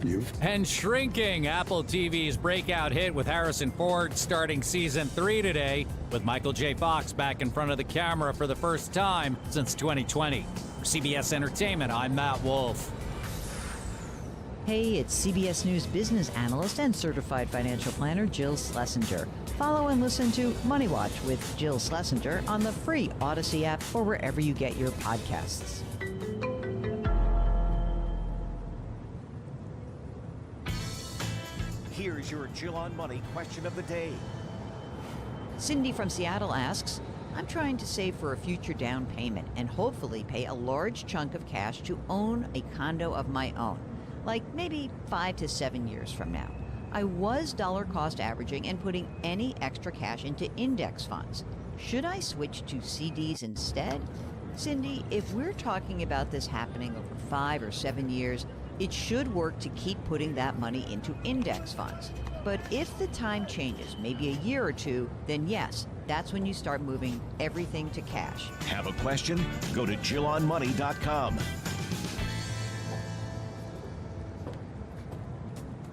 you. And shrinking. Apple TV's breakout hit with Harrison Ford starting season 3 today, with Michael J. Fox back in front of the camera for the first time since 2020. For CBS Entertainment, I'm Matt Wolf. Hey, it's CBS News business analyst and certified financial planner Jill Schlesinger. Follow and listen to Money Watch with Jill Schlesinger on the free Odyssey app or wherever you get your podcasts. Here's your Jill on Money question of the day. Cindy from Seattle asks, I'm trying to save for a future down payment and hopefully pay a large chunk of cash to own a condo of my own, like maybe 5 to 7 years from now. I was dollar cost averaging and putting any extra cash into index funds. Should I switch to CDs instead? Cindy, if we're talking about this happening over 5 or 7 years, it should work to keep putting that money into index funds. But if the time changes, maybe a year or two, then yes, that's when you start moving everything to cash. Have a question? Go to JillOnMoney.com.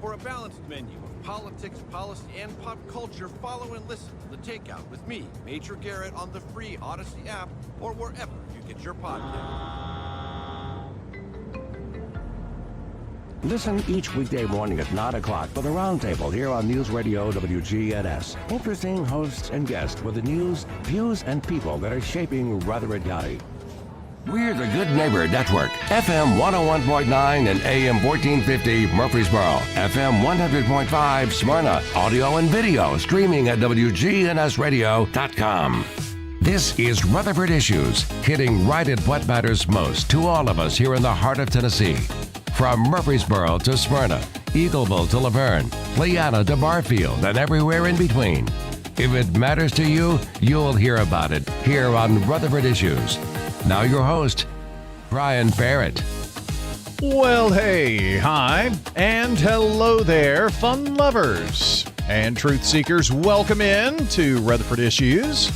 For a balanced menu of politics, policy, and pop culture, follow and listen to The Takeout with me, Major Garrett, on the free Odyssey app or wherever you get your podcast. Listen each weekday morning at 9 o'clock for the Roundtable here on News Radio WGNS. Interesting hosts and guests with the news, views, and people that are shaping Rutherford County. We're the Good Neighbor Network, FM 101.9 and AM 1450 Murfreesboro, FM 100.5 Smyrna, audio and video streaming at WGNSradio.com. This is Rutherford Issues, hitting right at what matters most to all of us here in the heart of Tennessee. From Murfreesboro to Smyrna, Eagleville to Laverne, Leanna to Barfield, and everywhere in between. If it matters to you, you'll hear about it here on Rutherford Issues. Now your host, Brian Barrett. Well, hey, hi, and hello there, fun lovers and truth seekers. Welcome in to Rutherford Issues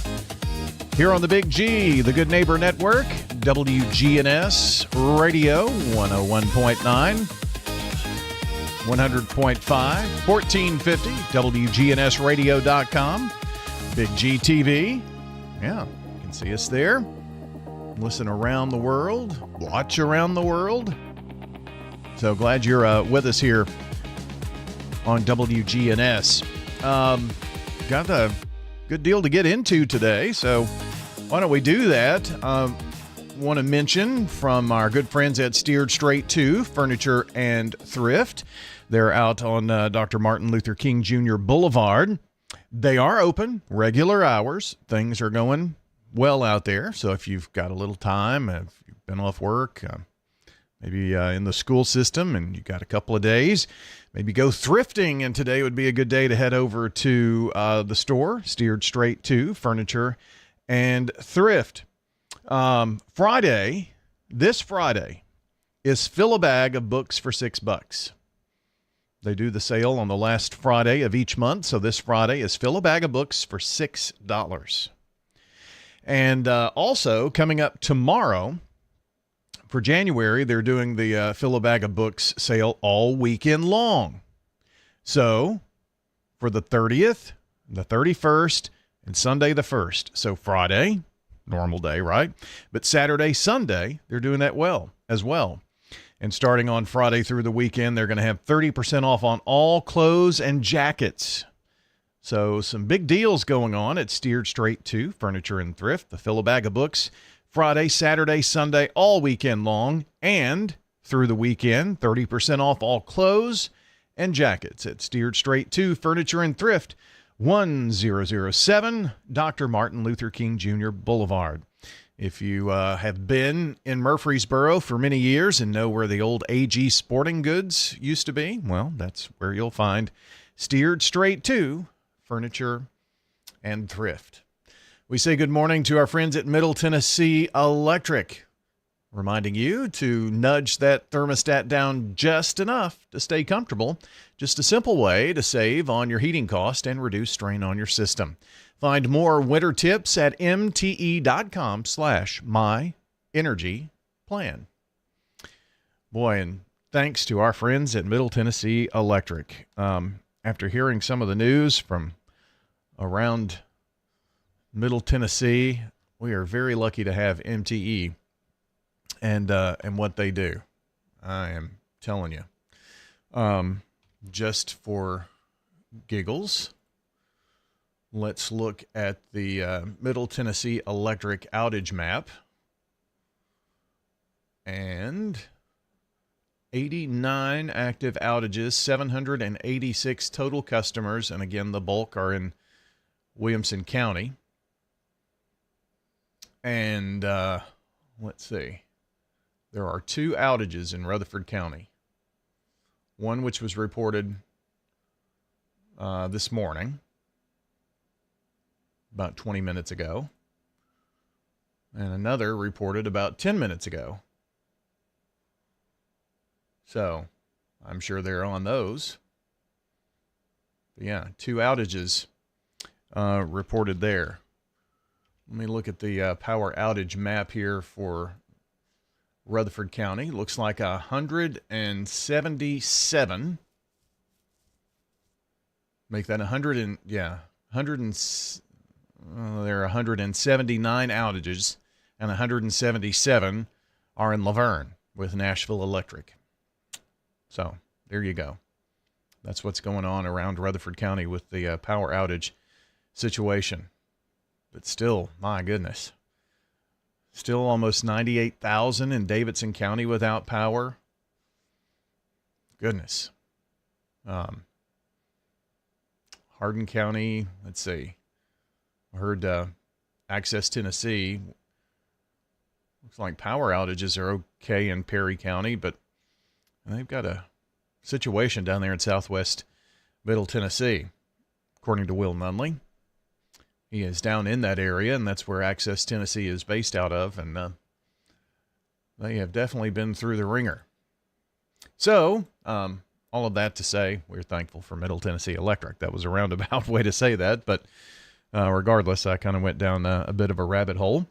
here on the Big G, the Good Neighbor Network, WGNS Radio 101.9, 100.5, 1450, WGNSradio.com, Big G TV. Yeah, you can see us there. Listen around the world, watch around the world. So glad you're with us here on WGNS. Got a good deal to get into today, so why don't we do that? Want to mention from our good friends at Steered Straight 2 Furniture and Thrift. They're out on Dr. Martin Luther King Jr. Boulevard. They are open, regular hours. Things are going well out there. So if you've got a little time, if you've been off work, maybe in the school system and you got a couple of days, maybe go thrifting. And today would be a good day to head over to the store, Steered Straight 2 Furniture and Thrift. This Friday is Fill a Bag of Books for $6. They do the sale on the last Friday of each month. So this Friday is Fill a Bag of Books for $6. And also coming up tomorrow for January, they're doing the Fill a Bag of Books sale all weekend long. So for the 30th, the 31st, and Sunday the 1st. So Friday, normal day, right? But Saturday, Sunday, they're doing that as well. And starting on Friday through the weekend, they're going to have 30% off on all clothes and jackets. So some big deals going on at Steered Straight 2 Furniture and Thrift. The Fill a Bag of Books Friday, Saturday, Sunday, all weekend long. And through the weekend, 30% off all clothes and jackets at Steered Straight 2 Furniture and Thrift, 1007 Dr. Martin Luther King Jr. Boulevard. If you have been in Murfreesboro for many years and know where the old AG Sporting Goods used to be, well, that's where you'll find Steered Straight 2 Furniture and Thrift. We say good morning to our friends at Middle Tennessee Electric, reminding you to nudge that thermostat down just enough to stay comfortable. Just a simple way to save on your heating cost and reduce strain on your system. Find more winter tips at mte.com/myenergyplan. Boy, in thanks to our friends at Middle Tennessee Electric. After hearing some of the news from around Middle Tennessee, we are very lucky to have MTE and what they do. I am telling you. Just for giggles, let's look at the Middle Tennessee Electric outage map. And 89 active outages, 786 total customers, and again, the bulk are in Williamson County. And let's see. There are 2 outages in Rutherford County. One which was reported this morning, about 20 minutes ago, and another reported about 10 minutes ago. So I'm sure they're on those. But yeah, 2 outages reported there. Let me look at the power outage map here for Rutherford County. Looks like 177. Make that 100 and, yeah, 100 and, there are 179 outages, and 177 are in Laverne with Nashville Electric. So there you go. That's what's going on around Rutherford County with the power outage situation. But still, my goodness. Still almost 98,000 in Davidson County without power. Goodness. Hardin County, let's see. I heard Access Tennessee. Looks like power outages are okay in Perry County, but they've got a situation down there in southwest Middle Tennessee, according to Will Nunley. He is down in that area, and that's where Access Tennessee is based out of, and they have definitely been through the ringer. So, all of that to say, we're thankful for Middle Tennessee Electric. That was a roundabout way to say that, but regardless, I kind of went down a bit of a rabbit hole.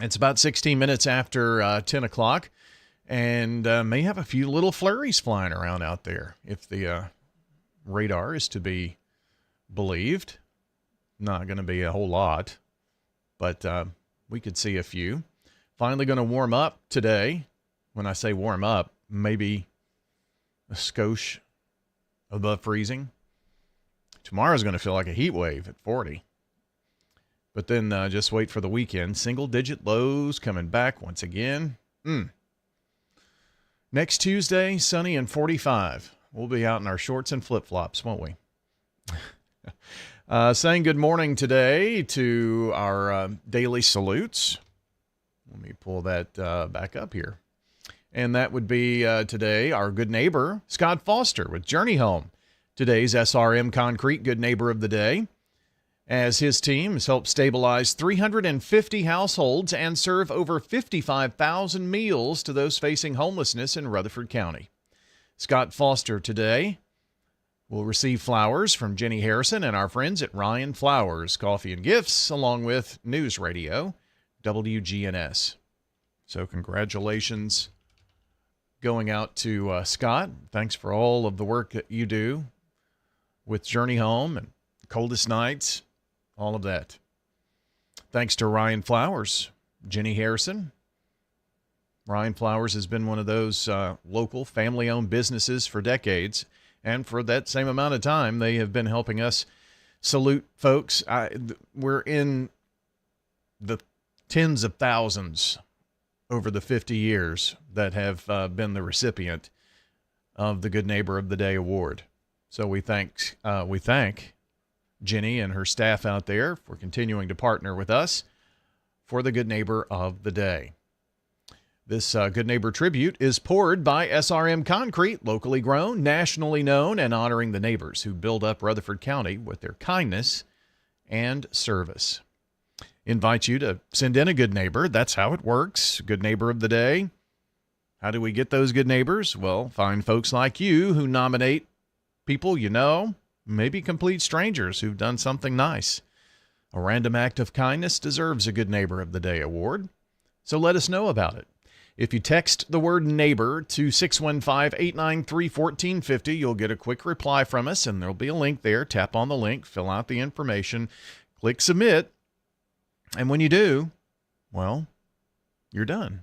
It's about 16 minutes after 10 o'clock, and may have a few little flurries flying around out there, if the radar is to be believed. Not going to be a whole lot, but we could see a few. Finally going to warm up today. When I say warm up, maybe a skosh above freezing. Tomorrow's going to feel like a heat wave at 40. But then just wait for the weekend. Single-digit lows coming back once again. Next Tuesday, sunny and 45. We'll be out in our shorts and flip-flops, won't we? Saying good morning today to our daily salutes. Let me pull that back up here. And that would be today our good neighbor, Scott Foster with Journey Home. Today's SRM Concrete Good Neighbor of the Day, as his team has helped stabilize 350 households and serve over 55,000 meals to those facing homelessness in Rutherford County. Scott Foster today will receive flowers from Jenny Harrison and our friends at Ryan Flowers Coffee and Gifts, along with News Radio, WGNS. So congratulations going out to Scott. Thanks for all of the work that you do with Journey Home and Coldest Nights, all of that. Thanks to Ryan Flowers, Jenny Harrison. Ryan Flowers has been one of those local family-owned businesses for decades. And for that same amount of time, they have been helping us salute folks. We're in the tens of thousands over the 50 years that have been the recipient of the Good Neighbor of the Day award. So we thank Jenny and her staff out there for continuing to partner with us for the Good Neighbor of the Day. This Good Neighbor tribute is poured by SRM Concrete, locally grown, nationally known, and honoring the neighbors who build up Rutherford County with their kindness and service. Invite you to send in a good neighbor. That's how it works. Good Neighbor of the Day. How do we get those good neighbors? Well, find folks like you who nominate people you know, maybe complete strangers who've done something nice. A random act of kindness deserves a Good Neighbor of the Day award. So let us know about it. If you text the word neighbor to 615-893-1450, you'll get a quick reply from us, and there'll be a link there. Tap on the link, fill out the information, click submit, and when you do, well, you're done.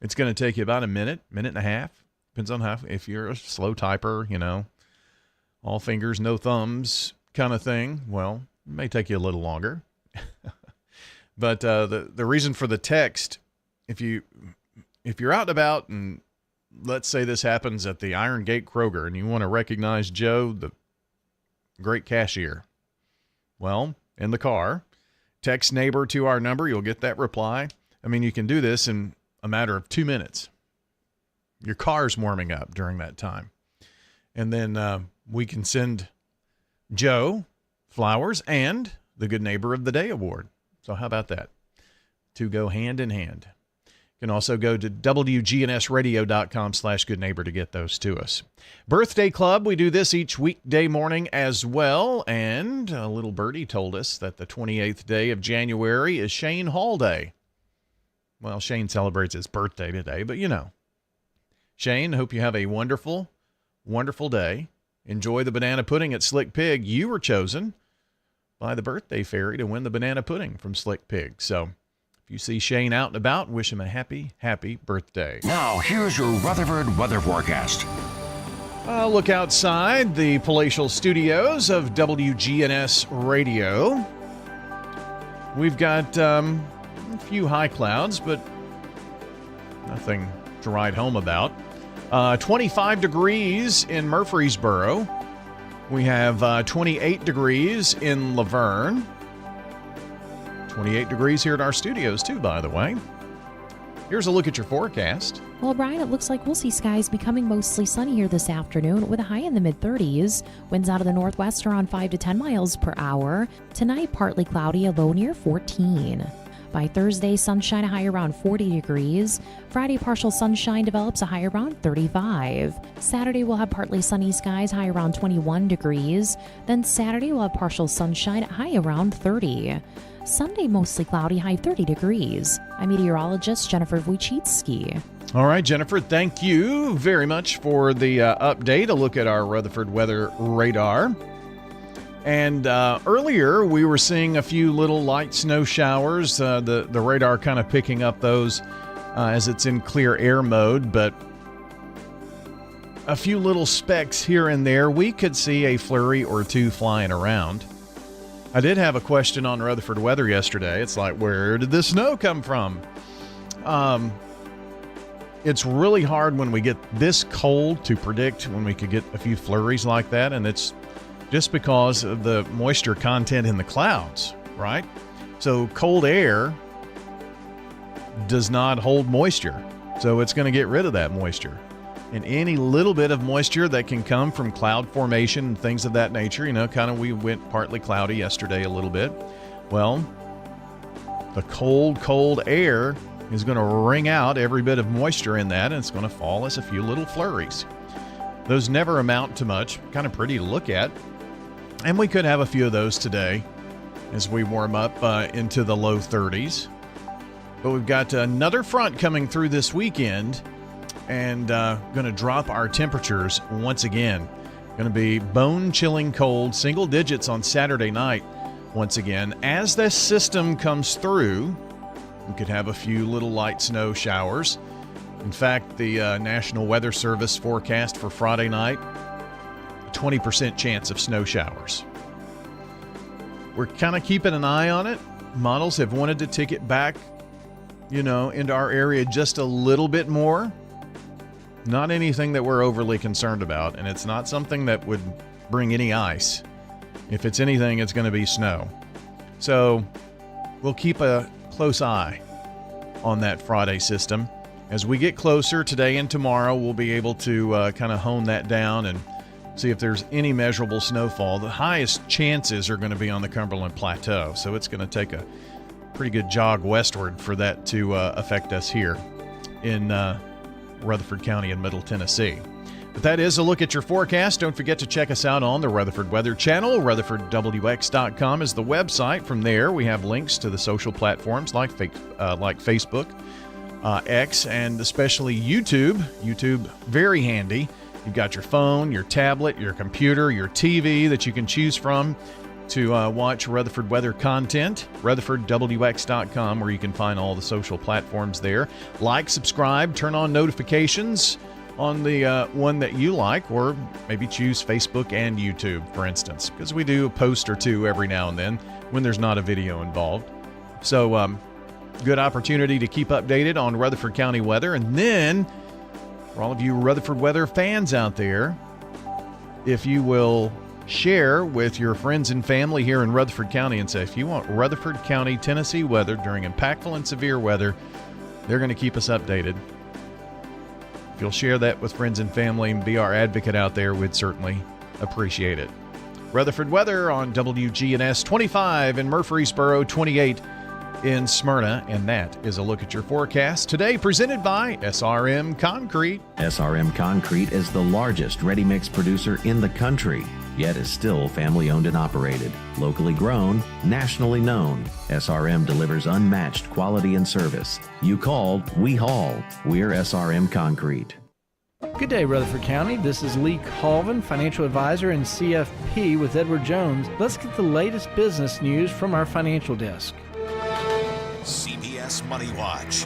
It's going to take you about a minute and a half. Depends on how, if you're a slow typer, all fingers, no thumbs kind of thing. Well, it may take you a little longer. But the reason for the text, if you're out and about, and let's say this happens at the Iron Gate Kroger, and you want to recognize Joe, the great cashier, well, in the car, text neighbor to our number. You'll get that reply. I mean, you can do this in a matter of 2 minutes. Your car's warming up during that time. And then we can send Joe flowers and the Good Neighbor of the Day award. So how about that? To go hand in hand. You can also go to WGNSradio.com/goodneighbor to get those to us. Birthday Club, we do this each weekday morning as well. And a little birdie told us that the 28th day of January is Shane Hall Day. Well, Shane celebrates his birthday today, but Shane, hope you have a wonderful, wonderful day. Enjoy the banana pudding at Slick Pig. You were chosen by the birthday fairy to win the banana pudding from Slick Pig. So if you see Shane out and about, wish him a happy, happy birthday. Now, here's your Rutherford weather forecast. Look outside the palatial studios of WGNS Radio. We've got a few high clouds, but nothing to write home about. 25 degrees in Murfreesboro. We have 28 degrees in Laverne. 28 degrees here at our studios, too, by the way. Here's a look at your forecast. Well, Brian, it looks like we'll see skies becoming mostly sunny here this afternoon with a high in the mid-30s. Winds out of the northwest around 5 to 10 miles per hour. Tonight, partly cloudy, a low near 14. By Thursday, sunshine, a high around 40 degrees. Friday, partial sunshine develops, a high around 35. Saturday, we'll have partly sunny skies, high around 21 degrees. Then Saturday, we'll have partial sunshine, high around 30. Sunday, mostly cloudy, high 30 degrees. I'm meteorologist Jennifer Wojcicki. All right, Jennifer, thank you very much for the update. A look at our Rutherford weather radar. And earlier, we were seeing a few little light snow showers. The radar kind of picking up those as it's in clear air mode, but a few little specks here and there. We could see a flurry or two flying around. I did have a question on Rutherford weather yesterday. It's like, where did the snow come from? It's really hard when we get this cold to predict when we could get a few flurries like that, and it's just because of the moisture content in the clouds, right? So cold air does not hold moisture, so it's going to get rid of that moisture. And any little bit of moisture that can come from cloud formation and things of that nature, kind of we went partly cloudy yesterday a little bit. Well, the cold air is going to wring out every bit of moisture in that, and it's going to fall as a few little flurries. Those never amount to much, kind of pretty to look at. And we could have a few of those today as we warm up into the low 30s. But we've got another front coming through this weekend and going to drop our temperatures once again. Going to be bone-chilling cold, single digits on Saturday night once again. As this system comes through, we could have a few little light snow showers. In fact, the National Weather Service forecast for Friday night, 20% chance of snow showers. We're kind of keeping an eye on it. Models have wanted to take it back, into our area just a little bit more. Not anything that we're overly concerned about, and it's not something that would bring any ice. If it's anything, it's going to be snow. So we'll keep a close eye on that Friday system. As we get closer today and tomorrow, we'll be able to kind of hone that down and see if there's any measurable snowfall. The highest chances are going to be on the Cumberland Plateau, so it's going to take a pretty good jog westward for that to affect us here in Rutherford County in Middle Tennessee. But that is a look at your forecast. Don't forget to check us out on the Rutherford Weather Channel. RutherfordWX.com is the website. From there, we have links to the social platforms like Facebook, X, and especially YouTube. YouTube, very handy. You've got your phone, your tablet, your computer, your TV that you can choose from to watch Rutherford weather content. RutherfordWX.com, where you can find all the social platforms there. Like, subscribe, turn on notifications on the one that you like, or maybe choose Facebook and YouTube, for instance, because we do a post or two every now and then when there's not a video involved. So, good opportunity to keep updated on Rutherford County weather. And then, for all of you Rutherford weather fans out there, if you will share with your friends and family here in Rutherford County and say, if you want Rutherford County, Tennessee weather during impactful and severe weather, they're going to keep us updated. If you'll share that with friends and family and be our advocate out there, we'd certainly appreciate it. Rutherford weather on WGNS, 25 in Murfreesboro, 28 in Smyrna, and that is a look at your forecast today, presented by SRM Concrete. SRM Concrete is the largest ready-mix producer in the country, yet is still family-owned and operated. Locally grown, nationally known, SRM delivers unmatched quality and service. You called, we haul. We're SRM Concrete. Good day, Rutherford County. This is Lee Colvin, financial advisor and CFP with Edward Jones. Let's get the latest business news from our financial desk. CBS Money Watch.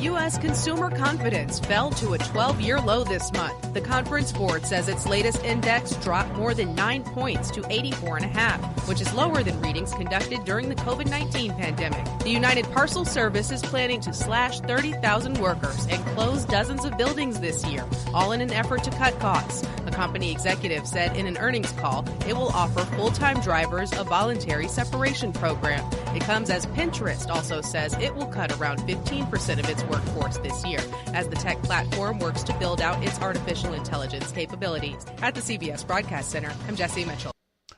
U.S. consumer confidence fell to a 12-year low this month. The Conference Board says its latest index dropped more than 9 points to 84.5, which is lower than readings conducted during the COVID-19 pandemic. The United Parcel Service is planning to slash 30,000 workers and close dozens of buildings this year, all in an effort to cut costs. The company executive said in an earnings call it will offer full-time drivers a voluntary separation program. It comes as Pinterest also says it will cut around 15% of its workforce this year as the tech platform works to build out its artificial intelligence capabilities. At the CBS Broadcast Center, I'm Jesse Mitchell.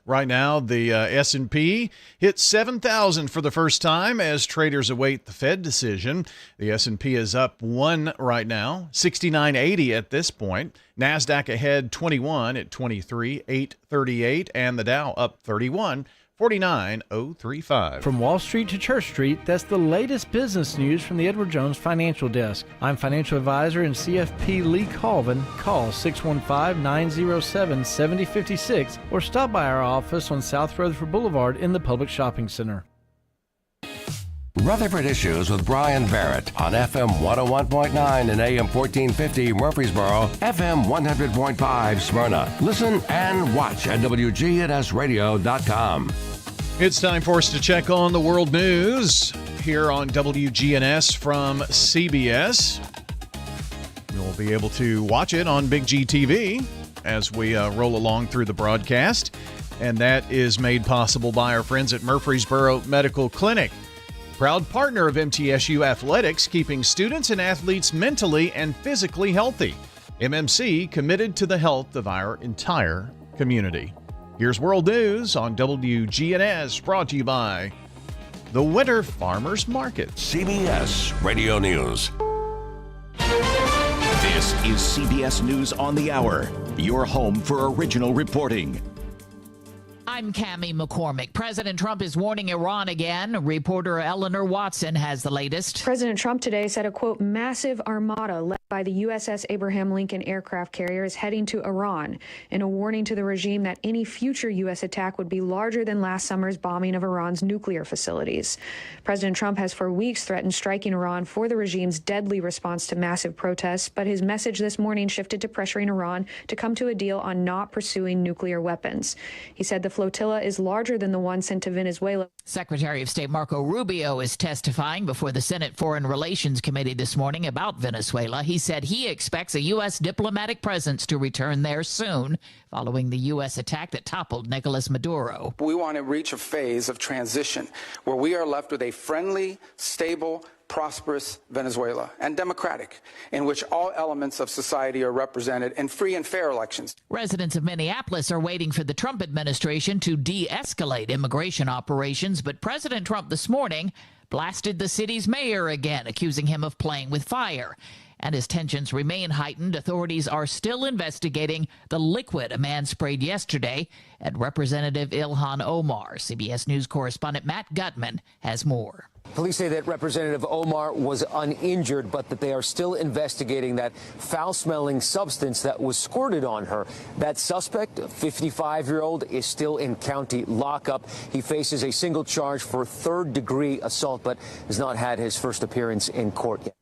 Right now, the S&P hit 7,000 for the first time as traders await the Fed decision. The S&P is up 1 right now, 69.80 at this point. NASDAQ ahead 21 at 23,838, and the Dow up 31. 49,035. From Wall Street to Church Street, that's the latest business news from the Edward Jones Financial Desk. I'm financial advisor and CFP Lee Colvin. Call 615-907-7056 or stop by our office on South Rutherford Boulevard in the Public Shopping Center. Rutherford Issues with Brian Barrett on FM 101.9 and AM 1450 Murfreesboro, FM 100.5 Smyrna. Listen and watch at WGNSradio.com. It's time for us to check on the world news here on WGNS from CBS. You'll be able to watch it on Big G TV as we roll along through the broadcast, and that is made possible by our friends at Murfreesboro Medical Clinic. Proud partner of MTSU Athletics, keeping students and athletes mentally and physically healthy. MMC committed to the health of our entire community. Here's World News on WGNS, brought to you by the Winter Farmers Market. CBS Radio News. This is CBS News on the Hour, your home for original reporting. I'm Cammie McCormick. President Trump is warning Iran again. Reporter Eleanor Watson has the latest. President Trump today said a, quote, massive armada led by the USS Abraham Lincoln aircraft carrier is heading to Iran, in a warning to the regime that any future U.S. attack would be larger than last summer's bombing of Iran's nuclear facilities. President Trump has for weeks threatened striking Iran for the regime's deadly response to massive protests, but his message this morning shifted to pressuring Iran to come to a deal on not pursuing nuclear weapons. He said the flotilla is larger than the one sent to Venezuela. Secretary of State Marco Rubio is testifying before the Senate Foreign Relations Committee this morning about Venezuela. He said he expects a U.S. diplomatic presence to return there soon, following the U.S. attack that toppled Nicolas Maduro. We want to reach a phase of transition where we are left with a friendly, stable, prosperous Venezuela, and democratic, in which all elements of society are represented in free and fair elections. Residents of Minneapolis are waiting for the Trump administration to de-escalate immigration operations, but President Trump this morning blasted the city's mayor again, accusing him of playing with fire. And as tensions remain heightened, authorities are still investigating the liquid a man sprayed yesterday at Representative Ilhan Omar. CBS News correspondent Matt Gutman has more. Police say that Representative Omar was uninjured, but that they are still investigating that foul-smelling substance that was squirted on her. That suspect, a 55-year-old, is still in county lockup. He faces a single charge for third-degree assault, but has not had his first appearance in court yet.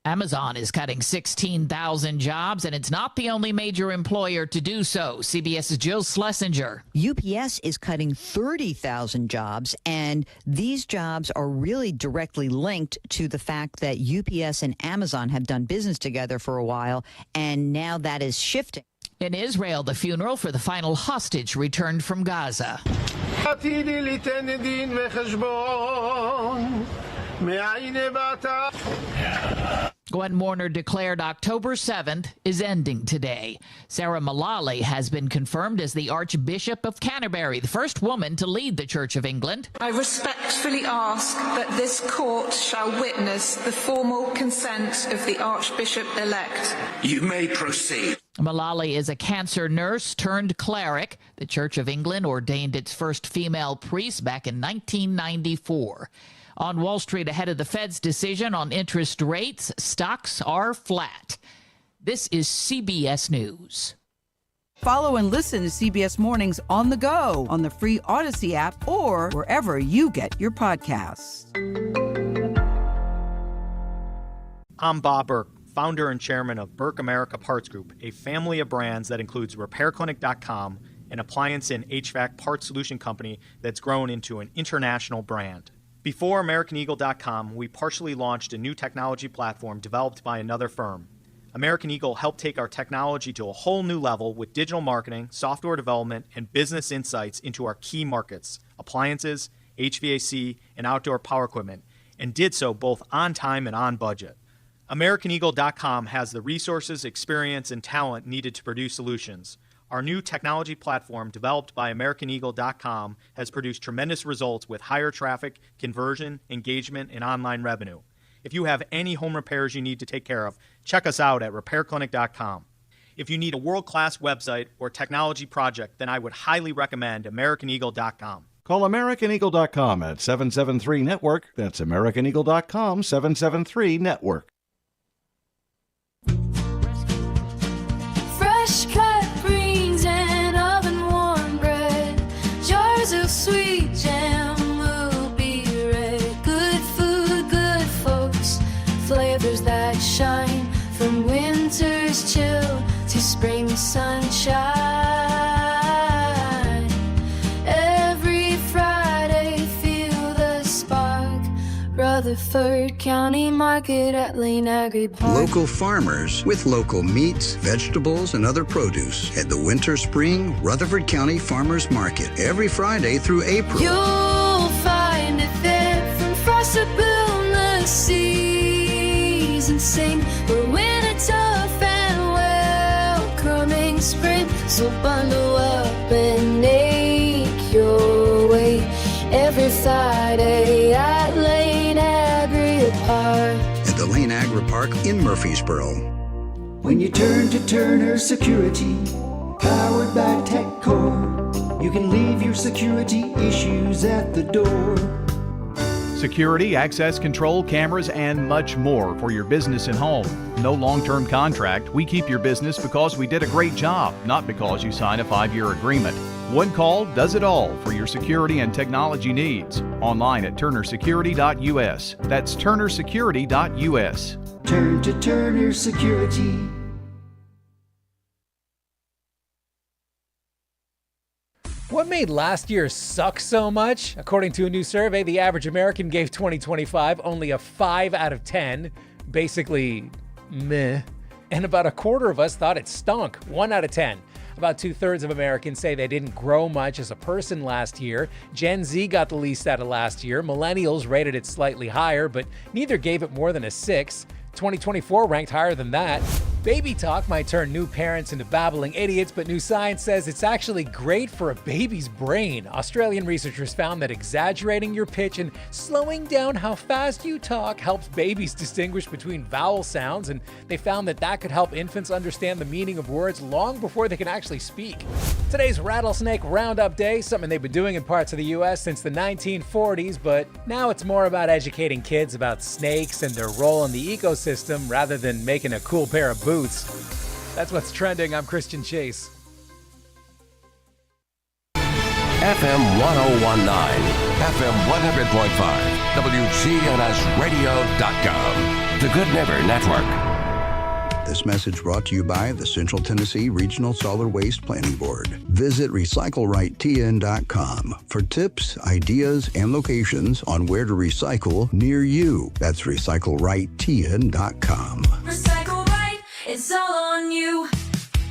Amazon is cutting 16,000 jobs, and it's not the only major employer to do so. CBS's Jill Schlesinger. UPS is cutting 30,000 jobs, and these jobs are really directly linked to the fact that UPS and Amazon have done business together for a while, and now that is shifting. In Israel, the funeral for the final hostage returned from Gaza. Gwen Warner declared October 7th is ending today. Sarah Mullally has been confirmed as the Archbishop of Canterbury, the first woman to lead the Church of England. I respectfully ask that this court shall witness the formal consent of the Archbishop-elect. You may proceed. Mullally is a cancer nurse turned cleric. The Church of England ordained its first female priest back in 1994. On Wall Street, ahead of the Fed's decision on interest rates, stocks are flat. This is CBS News. Follow and listen to CBS Mornings on the go on the free Odyssey app or wherever you get your podcasts. I'm Bob Burke, founder and chairman of Burke America Parts Group, a family of brands that includes RepairClinic.com, an appliance and HVAC parts solution company that's grown into an international brand. Before AmericanEagle.com, we partially launched a new technology platform developed by another firm. American Eagle helped take our technology to a whole new level with digital marketing, software development, and business insights into our key markets, appliances, HVAC, and outdoor power equipment, and did so both on time and on budget. AmericanEagle.com has the resources, experience, and talent needed to produce solutions. Our new technology platform, developed by AmericanEagle.com, has produced tremendous results with higher traffic, conversion, engagement, and online revenue. If you have any home repairs you need to take care of, check us out at RepairClinic.com. If you need a world-class website or technology project, then I would highly recommend AmericanEagle.com. Call AmericanEagle.com at 773-NETWORK. That's AmericanEagle.com, 773-NETWORK. Fresh cut greens and oven-warm bread. Jars of sweet jam will be red. Good food, good folks. Flavors that shine from winter's chill to spring sunshine. Every Friday, feel the spark. Rutherford County Market at Lane Agri Park. Local farmers with local meats, vegetables, and other produce at the Winter Spring Rutherford County Farmers Market every Friday through April. You'll find it there from frost to boundless seas and sing. We're winter tough and welcoming spring. So bundle up and make your way every Friday at Lane Agri Park. At the Lane Agri Park in Murfreesboro. When you turn to Turner Security, powered by TechCore, you can leave your security issues at the door. Security, access control, cameras, and much more for your business and home. No long-term contract. We keep your business because we did a great job, not because you signed a 5-year agreement. One call does it all for your security and technology needs. Online at turnersecurity.us. That's turnersecurity.us. Turn to Turner Security. What made last year suck so much? According to a new survey, the average American gave 2025 only a 5 out of 10, basically meh. And about a quarter of us thought it stunk, 1 out of 10. About 2/3 of Americans say they didn't grow much as a person last year. Gen Z got the least out of last year. Millennials rated it slightly higher, but neither gave it more than a 6. 2024 ranked higher than that. Baby talk might turn new parents into babbling idiots, but new science says it's actually great for a baby's brain. Australian researchers found that exaggerating your pitch and slowing down how fast you talk helps babies distinguish between vowel sounds, and they found that that could help infants understand the meaning of words long before they can actually speak. Today's Rattlesnake Roundup Day, something they've been doing in parts of the U.S. since the 1940s, but now it's more about educating kids about snakes and their role in the ecosystem rather than making a cool pair of boots. That's what's trending. I'm Christian Chase. FM 1019, FM 100.5, WGNSradio.com. The Good Neighbor Network. This message brought to you by the Central Tennessee Regional Solid Waste Planning Board. Visit RecycleRightTN.com for tips, ideas, and locations on where to recycle near you. That's RecycleRightTN.com. Recycle right, it's all on you.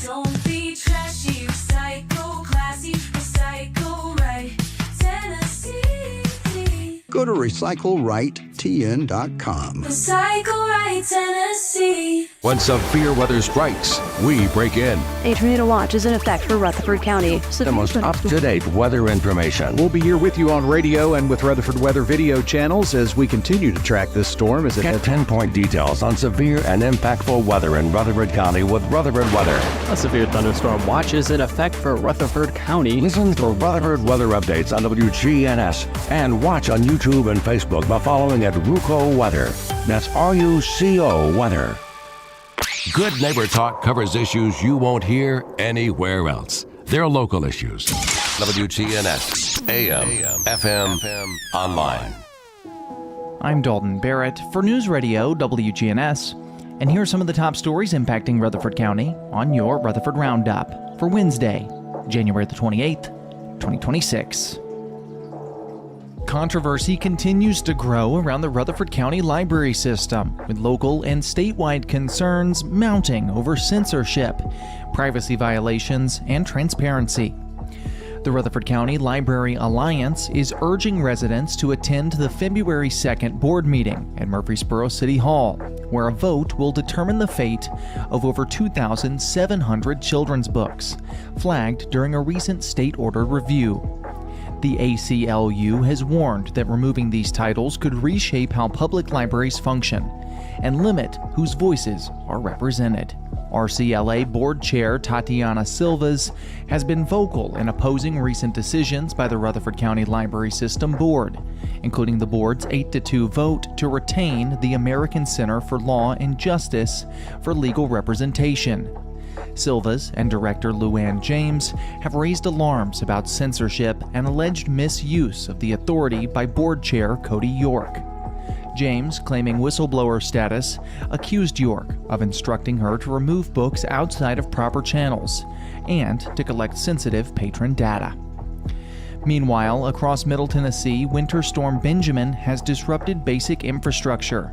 Don't be trashy, recycle classy, recycle right, Tennessee. Go to RecycleRightTN.com. Recycle right, Tennessee. When severe weather strikes, we break in. A tornado watch is in effect for Rutherford County. The most up-to-date weather information. We'll be here with you on radio and with Rutherford Weather video channels as we continue to track this storm. Get 10-point details on severe and impactful weather in Rutherford County with Rutherford Weather. A severe thunderstorm watch is in effect for Rutherford County. Listen to Rutherford weather updates on WGNS and watch on YouTube and Facebook by following at RUCO Weather. That's RUCO Weather. Good Neighbor Talk covers issues you won't hear anywhere else. They're local issues. WGNS, AM, FM, online. I'm Dalton Barrett for News Radio WGNS, and here are some of the top stories impacting Rutherford County on your Rutherford Roundup for Wednesday, January the 28th, 2026. Controversy continues to grow around the Rutherford County library system, with local and statewide concerns mounting over censorship, privacy violations, and transparency. The Rutherford County Library Alliance is urging residents to attend the February 2nd board meeting at Murfreesboro City Hall, where a vote will determine the fate of over 2,700 children's books, flagged during a recent state-ordered review. The ACLU has warned that removing these titles could reshape how public libraries function and limit whose voices are represented. RCLA Board Chair Tatiana Silvas has been vocal in opposing recent decisions by the Rutherford County Library System Board, including the board's 8-2 vote to retain the American Center for Law and Justice for legal representation. Silvas and Director Luann James have raised alarms about censorship and alleged misuse of the authority by Board Chair Cody York. James, claiming whistleblower status, accused York of instructing her to remove books outside of proper channels and to collect sensitive patron data. Meanwhile, across Middle Tennessee, Winter Storm Benjamin has disrupted basic infrastructure.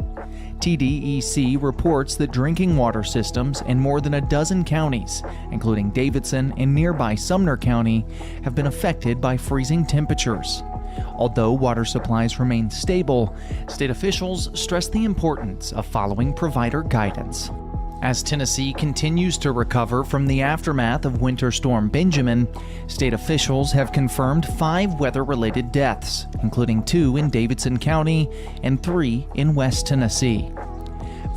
TDEC reports that drinking water systems in more than a dozen counties, including Davidson and nearby Sumner County, have been affected by freezing temperatures. Although water supplies remain stable, state officials stress the importance of following provider guidance. As Tennessee continues to recover from the aftermath of Winter Storm Benjamin, state officials have confirmed 5 weather-related deaths, including 2 in Davidson County and 3 in West Tennessee.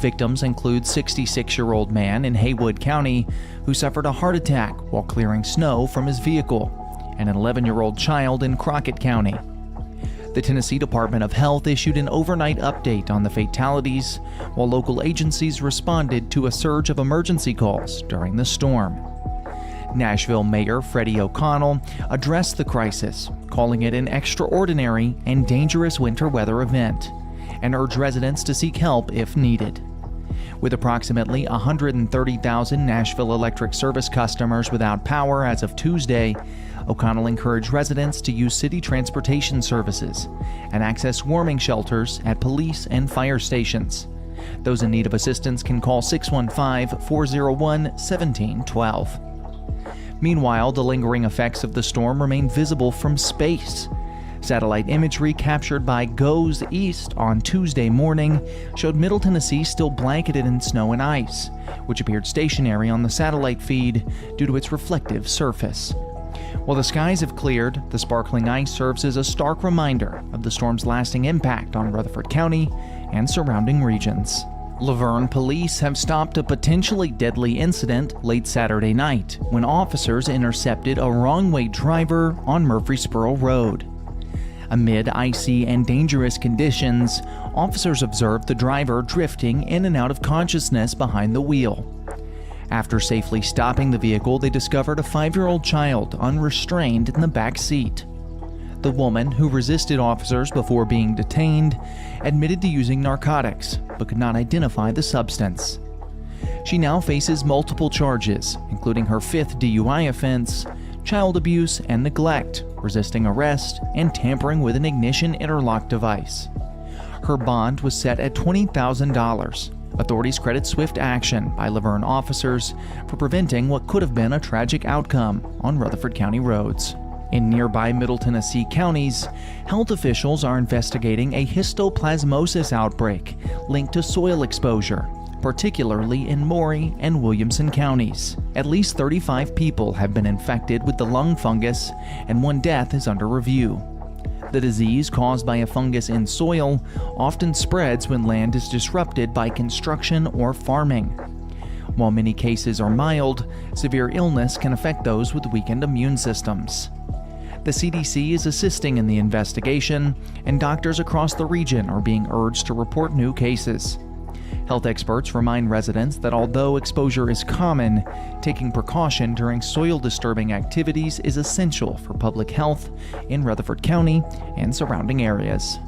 Victims include 66-year-old man in Haywood County who suffered a heart attack while clearing snow from his vehicle, and an 11-year-old child in Crockett County. The Tennessee Department of Health issued an overnight update on the fatalities, while local agencies responded to a surge of emergency calls during the storm. Nashville Mayor Freddie O'Connell addressed the crisis, calling it an extraordinary and dangerous winter weather event, and urged residents to seek help if needed. With approximately 130,000 Nashville Electric Service customers without power as of Tuesday, O'Connell encouraged residents to use city transportation services and access warming shelters at police and fire stations. Those in need of assistance can call 615-401-1712. Meanwhile, the lingering effects of the storm remain visible from space. Satellite imagery captured by GOES East on Tuesday morning showed Middle Tennessee still blanketed in snow and ice, which appeared stationary on the satellite feed due to its reflective surface. While the skies have cleared, the sparkling ice serves as a stark reminder of the storm's lasting impact on Rutherford County and surrounding regions. Laverne police have stopped a potentially deadly incident late Saturday night when officers intercepted a wrong-way driver on Murfreesboro Road. Amid icy and dangerous conditions, officers observed the driver drifting in and out of consciousness behind the wheel. After safely stopping the vehicle, they discovered a 5-year-old child unrestrained in the back seat. The woman, who resisted officers before being detained, admitted to using narcotics, but could not identify the substance. She now faces multiple charges, including her 5th DUI offense, child abuse and neglect, resisting arrest, and tampering with an ignition interlock device. Her bond was set at $20,000. Authorities credit swift action by Laverne officers for preventing what could have been a tragic outcome on Rutherford County roads. In nearby Middle Tennessee counties, health officials are investigating a histoplasmosis outbreak linked to soil exposure, particularly in Maury and Williamson counties. At least 35 people have been infected with the lung fungus, and 1 death is under review. The disease, caused by a fungus in soil, often spreads when land is disrupted by construction or farming. While many cases are mild, severe illness can affect those with weakened immune systems. The CDC is assisting in the investigation, and doctors across the region are being urged to report new cases. Health experts remind residents that although exposure is common, taking precaution during soil-disturbing activities is essential for public health in Rutherford County and surrounding areas.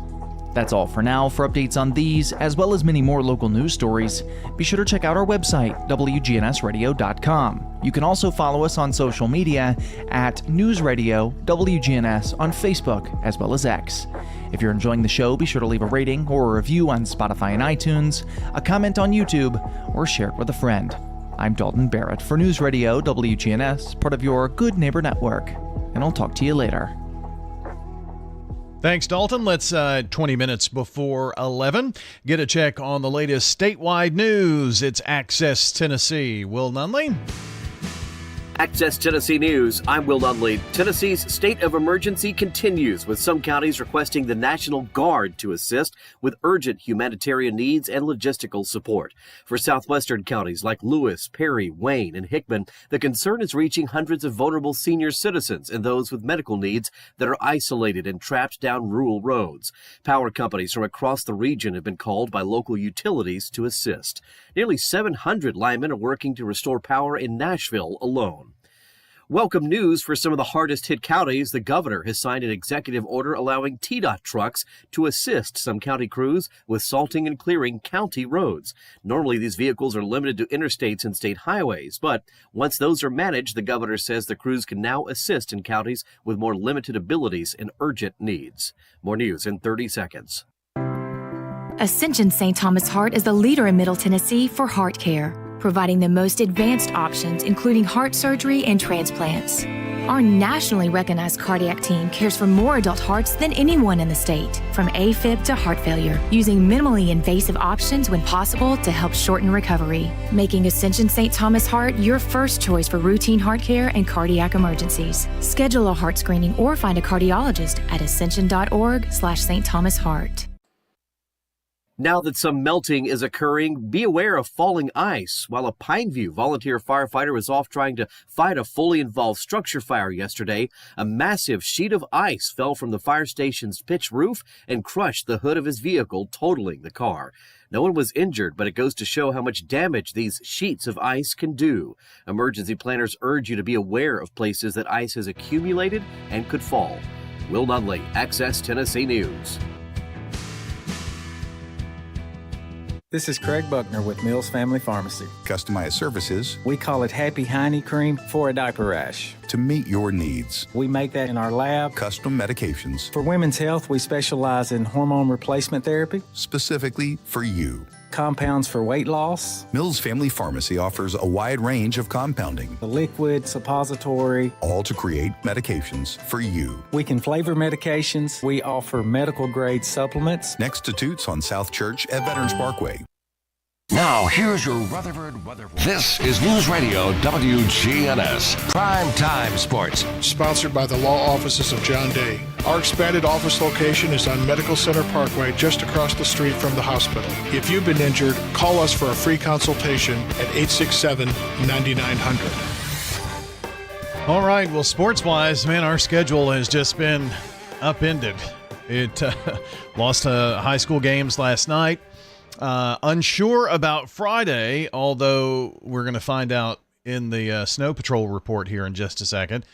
That's all for now. For updates on these, as well as many more local news stories, be sure to check out our website, WGNSradio.com. You can also follow us on social media at News Radio WGNS on Facebook, as well as X. If you're enjoying the show, be sure to leave a rating or a review on Spotify and iTunes, a comment on YouTube, or share it with a friend. I'm Dalton Barrett for News Radio WGNS, part of your Good Neighbor Network, and I'll talk to you later. Thanks, Dalton. Let's 20 minutes before 11 get a check on the latest statewide news. It's Access Tennessee. Will Nunley? Access Tennessee News, I'm Will Nunley. Tennessee's state of emergency continues, with some counties requesting the National Guard to assist with urgent humanitarian needs and logistical support. For southwestern counties like Lewis, Perry, Wayne, and Hickman, the concern is reaching hundreds of vulnerable senior citizens and those with medical needs that are isolated and trapped down rural roads. Power companies from across the region have been called by local utilities to assist. Nearly 700 linemen are working to restore power in Nashville alone. Welcome news for some of the hardest hit counties. The governor has signed an executive order allowing TDOT trucks to assist some county crews with salting and clearing county roads. Normally, these vehicles are limited to interstates and state highways, but once those are managed, the governor says the crews can now assist in counties with more limited abilities and urgent needs. More news in 30 seconds. Ascension St. Thomas Heart is the leader in Middle Tennessee for heart care, providing the most advanced options, including heart surgery and transplants. Our nationally recognized cardiac team cares for more adult hearts than anyone in the state, from AFib to heart failure, using minimally invasive options when possible to help shorten recovery, making Ascension St. Thomas Heart your first choice for routine heart care and cardiac emergencies. Schedule a heart screening or find a cardiologist at ascension.org/St. Thomas Heart. Now that some melting is occurring, be aware of falling ice. While a Pineview volunteer firefighter was off trying to fight a fully involved structure fire yesterday, a massive sheet of ice fell from the fire station's pitch roof and crushed the hood of his vehicle, totaling the car. No one was injured, but it goes to show how much damage these sheets of ice can do. Emergency planners urge you to be aware of places that ice has accumulated and could fall. Will Nunley, Access Tennessee News. This is Craig Buckner with Mills Family Pharmacy. Customized services. We call it Happy Hiney Cream for a diaper rash. To meet your needs. We make that in our lab. Custom medications. For women's health, we specialize in hormone replacement therapy. Specifically for you. Compounds for weight loss. Mills Family Pharmacy offers a wide range of compounding. The liquid, suppository. All to create medications for you. We can flavor medications. We offer medical grade supplements. Next to Toots on South Church at Veterans Parkway. Now, here's your Rutherford weather. This is News Radio WGNS Prime Time Sports. Sponsored by the law offices of John Day. Our expanded office location is on Medical Center Parkway, just across the street from the hospital. If you've been injured, call us for a free consultation at 867-9900. All right, well, sports-wise, man, our schedule has just been upended. It lost high school games last night. Unsure about Friday, although we're going to find out in the Snow Patrol report here in just a second.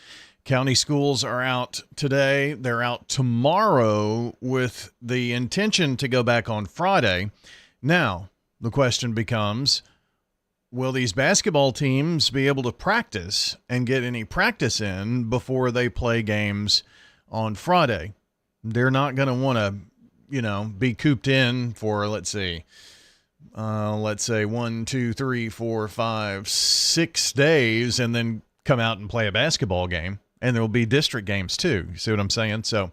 County schools are out today. They're out tomorrow with the intention to go back on Friday. Now, the question becomes, will these basketball teams be able to practice and get any practice in before they play games on Friday? They're not going to want to, be cooped in for, let's say 1, 2, 3, 4, 5, 6 days and then come out and play a basketball game. And there will be district games too. You see what I'm saying? So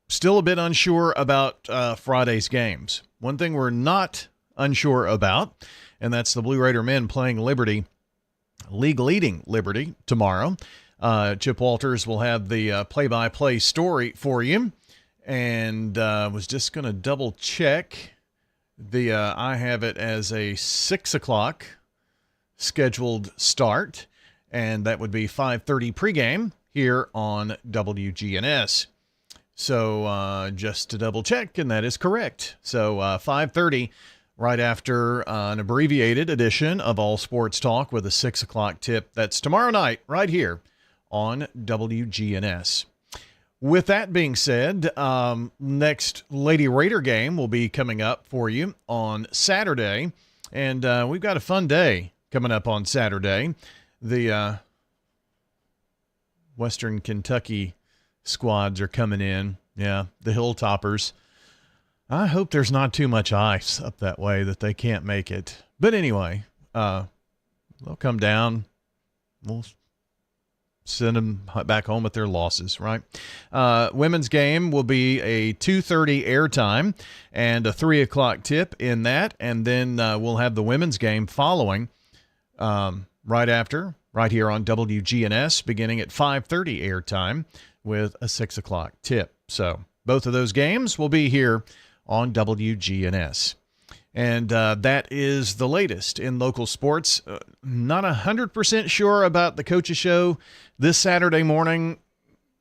still a bit unsure about Friday's games. One thing we're not unsure about, and that's the Blue Raider men playing Liberty, league-leading Liberty tomorrow. Chip Walters will have the play-by-play story for you. And was just going to double check I have it as a 6 o'clock scheduled start, and that would be 5:30 pregame here on WGNS. So just to double check, and that is correct. So 5:30 right after an abbreviated edition of All Sports Talk with a 6 o'clock tip. That's tomorrow night right here on WGNS. With that being said, next Lady Raider game will be coming up for you on Saturday, and we've got a fun day coming up on Saturday. The Western Kentucky squads are coming in. Yeah, the Hilltoppers. I hope there's not too much ice up that way that they can't make it. But anyway, they'll come down. We'll send them back home with their losses, right? Women's game will be a 2:30 airtime and a 3 o'clock tip in that. And then we'll have the women's game following right after, right here on WGNS, beginning at 5:30 airtime with a 6 o'clock tip. So both of those games will be here on WGNS. And that is the latest in local sports. Not 100% sure about the Coach's Show this Saturday morning.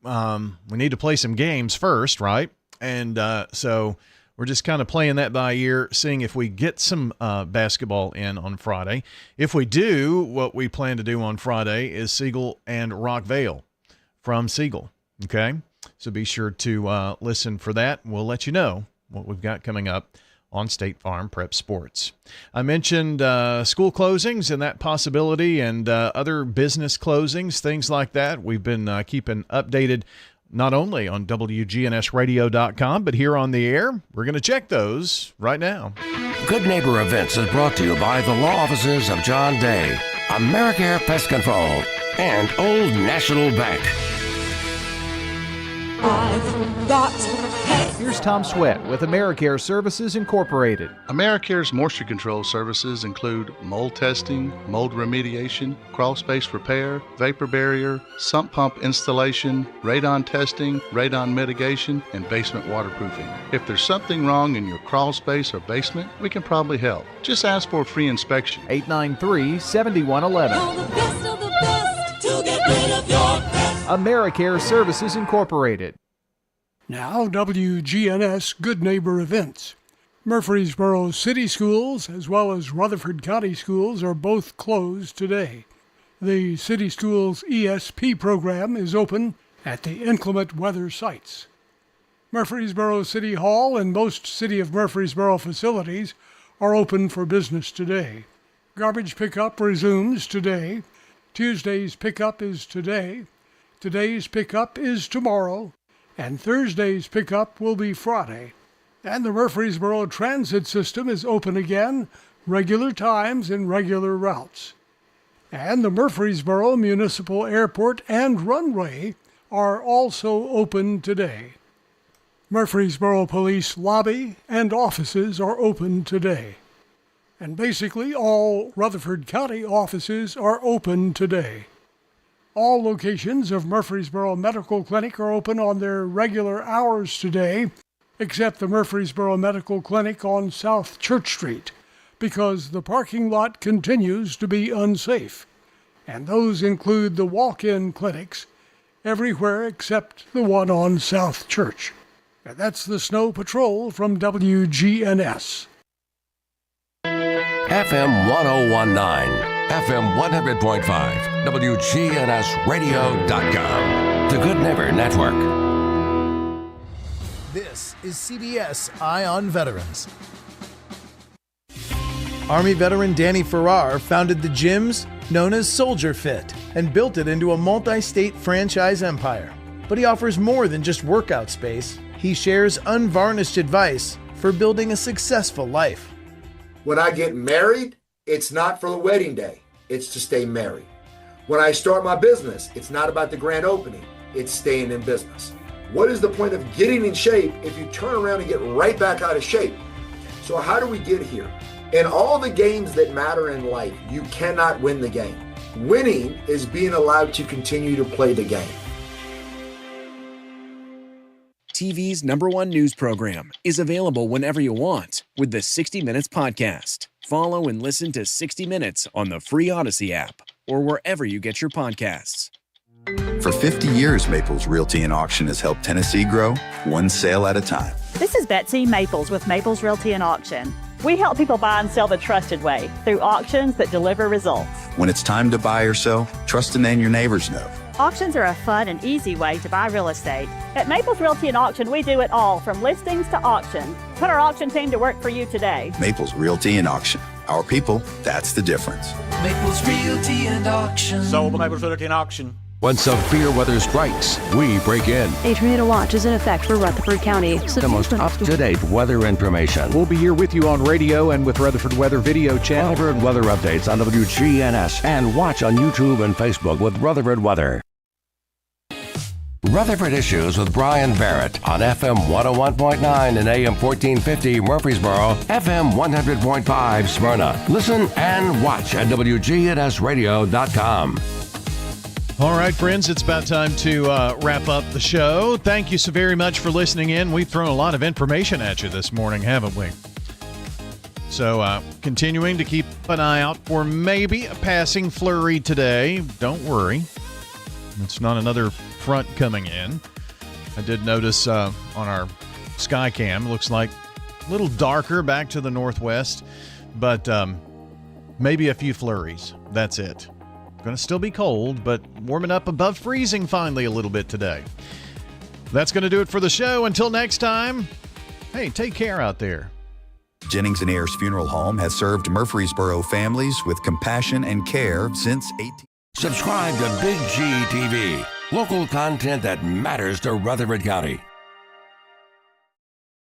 We need to play some games first, right? And so we're just kind of playing that by ear, seeing if we get some basketball in on Friday. If we do, what we plan to do on Friday is Siegel and Rockvale from Siegel. Okay? So be sure to listen for that. We'll let you know what we've got coming up on State Farm Prep Sports. I mentioned school closings and that possibility, and other business closings, things like that. We've been keeping updated not only on WGNSradio.com, but here on the air. We're going to check those right now. Good Neighbor Events is brought to you by the law offices of John Day, AmeriCare Pest Control, and Old National Bank. I've got pets. Here's Tom Sweat with AmeriCare Services Incorporated. AmeriCare's moisture control services include mold testing, mold remediation, crawl space repair, vapor barrier, sump pump installation, radon testing, radon mitigation, and basement waterproofing. If there's something wrong in your crawl space or basement, we can probably help. Just ask for a free inspection. 893-7111. All the best of the best to get rid of your pets. AmeriCare Services Incorporated. Now, WGNS Good Neighbor Events. Murfreesboro City Schools as well as Rutherford County Schools are both closed today. The City Schools ESP program is open at the inclement weather sites. Murfreesboro City Hall and most City of Murfreesboro facilities are open for business today. Garbage pickup resumes today. Tuesday's pickup is today. Today's pickup is tomorrow. And Thursday's pickup will be Friday. And the Murfreesboro Transit System is open again, regular times and regular routes. And the Murfreesboro Municipal Airport and Runway are also open today. Murfreesboro Police Lobby and offices are open today. And basically all Rutherford County offices are open today. All locations of Murfreesboro Medical Clinic are open on their regular hours today, except the Murfreesboro Medical Clinic on South Church Street, because the parking lot continues to be unsafe. And those include the walk-in clinics everywhere except the one on South Church. And that's the Snow Patrol from WGNS. FM 1019, FM 100.5, WGNSradio.com. The Good Neighbor Network. This is CBS Eye on Veterans. Army veteran Danny Farrar founded the gyms known as Soldier Fit and built it into a multi-state franchise empire. But he offers more than just workout space. He shares unvarnished advice for building a successful life. When I get married, it's not for the wedding day. It's to stay married. When I start my business, it's not about the grand opening. It's staying in business. What is the point of getting in shape if you turn around and get right back out of shape? So how do we get here? In all the games that matter in life, you cannot win the game. Winning is being allowed to continue to play the game. TV's #1 news program is available whenever you want with the 60 Minutes podcast. Follow and listen to 60 Minutes on the free Odyssey app or wherever you get your podcasts. For 50 years, Maples Realty and Auction has helped Tennessee grow one sale at a time. This is Betsy Maples with Maples Realty and Auction. We help people buy and sell the trusted way through auctions that deliver results. When it's time to buy or sell, trust the name your neighbors know. Auctions are a fun and easy way to buy real estate. At Maples Realty and Auction, we do it all, from listings to auction. Put our auction team to work for you today. Maples Realty and Auction. Our people, that's the difference. Maples Realty and Auction. Sold Maples Realty and Auction. When severe weather strikes, we break in. A tornado watch is in effect for Rutherford County. The most up-to-date weather information. We'll be here with you on radio and with Rutherford Weather Video Channel. Rutherford weather updates on WGNS and watch on YouTube and Facebook with Rutherford Weather. Rutherford Issues with Brian Barrett on FM 101.9 and AM 1450 Murfreesboro, FM 100.5 Smyrna. Listen and watch at WGNSradio.com. All right, friends, it's about time to wrap up the show. Thank you so very much for listening in. We've thrown a lot of information at you this morning, haven't we? So continuing to keep an eye out for maybe a passing flurry today. Don't worry. It's not another front coming in. I did notice on our Skycam, looks like a little darker back to the northwest, but maybe a few flurries. That's it. Going to still be cold, but warming up above freezing finally a little bit today. That's going to do it for the show. Until next time, hey, take care out there. Jennings and Ayers Funeral Home has served Murfreesboro families with compassion and care since 18... Subscribe to Big G TV, local content that matters to Rutherford County.